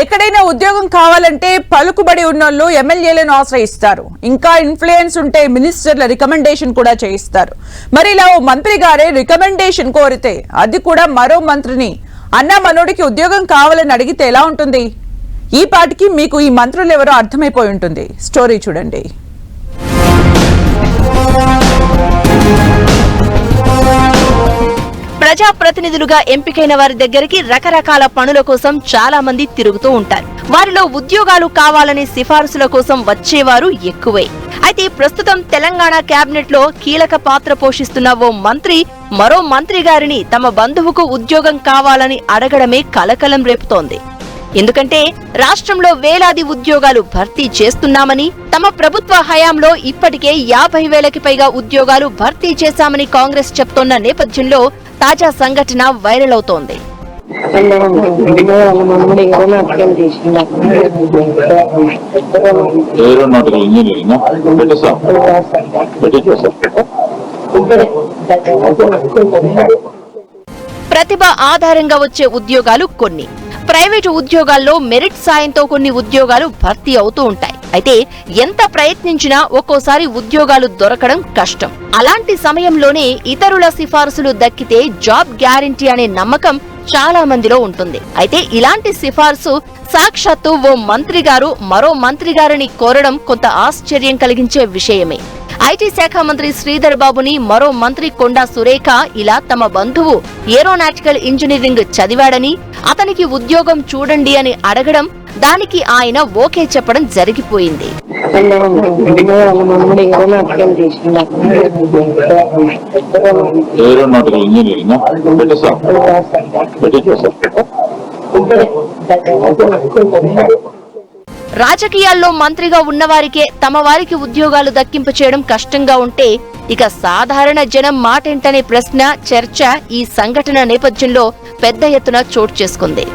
ఎక్కడైనా ఉద్యోగం కావాలంటే పలుకుబడి ఉన్నోళ్ళు ఎమ్మెల్యేలను ఆశ్రయిస్తారు. ఇంకా ఇన్ఫ్లుయెన్స్ ఉంటే మినిస్టర్ల రికమెండేషన్ కూడా చేయిస్తారు. మరి ఇలా ఓ మంత్రి గారే రికమెండేషన్ కోరితే అది కూడా మరో మంత్రిని అన్నా మనోడికి ఉద్యోగం కావాలని అడిగితే ఎలా ఉంటుంది? ఈ పాటికి మీకు ఈ మంత్రులు ఎవరో అర్థమైపోయి ఉంటుంది. స్టోరీ చూడండి. ప్రజాప్రతినిధులుగా ఎంపికైన వారి దగ్గరికి రకరకాల పనుల కోసం చాలా మంది తిరుగుతూ ఉంటారు. వారిలో ఉద్యోగాలు కావాలనే సిఫారసుల కోసం వచ్చేవారు ఎక్కువే. అయితే ప్రస్తుతం తెలంగాణ కేబినెట్ లో కీలక పాత్ర పోషిస్తున్న ఓ మంత్రి మరో మంత్రి గారిని తమ బంధువుకు ఉద్యోగం కావాలని అడగడమే కలకలం రేపుతోంది. ఎందుకంటే రాష్ట్రంలో వేలాది ఉద్యోగాలు భర్తీ చేస్తున్నామని, తమ ప్రభుత్వ హయాంలో ఇప్పటికే 50,000కి పైగా ఉద్యోగాలు భర్తీ చేశామని కాంగ్రెస్ చెప్తోన్న నేపథ్యంలో తాజా సంఘటన వైరల్ అవుతోంది. ప్రతిభ ఆధారంగా వచ్చే ఉద్యోగాలు కొన్ని. ప్రైవేటు ఉద్యోగాల్లో మెరిట్ సాయంతో కొన్ని ఉద్యోగాలు భర్తీ అవుతూ ఉంటాయి. అయితే ఎంత ప్రయత్నించినా ఒక్కోసారి ఉద్యోగాలు దొరకడం కష్టం. అలాంటి సమయంలోనే ఇతరుల సిఫారసులు దక్కితే జాబ్ గ్యారంటీ అనే నమ్మకం చాలా మందిలో ఉంటుంది. అయితే ఇలాంటి సిఫారసు సాక్షాత్తు ఓ మంత్రి గారు మరో మంత్రి గారిని కోరడం కొంత ఆశ్చర్యం కలిగించే విషయమే. ఐటీ శాఖ మంత్రి శ్రీధర్ బాబుని మరో మంత్రి కొండా సురేఖ ఇలా తమ బంధువు ఏరోనాటికల్ ఇంజనీరింగ్ చదివాడని, అతనికి ఉద్యోగం చూడండి అని అడగడం, దానికి ఆయన ఓకే చెప్పడం జరిగిపోయింది. రాజకీయాల్లో మంత్రిగా ఉన్నవారికే తమ వారికి ఉద్యోగాలు దక్కింపు చేయడం కష్టంగా ఉంటే ఇక సాధారణ జనం మాటేంటనే ప్రశ్న, చర్చ ఈ సంఘటన నేపథ్యంలో పెద్ద ఎత్తున చోటు చేసుకుంది.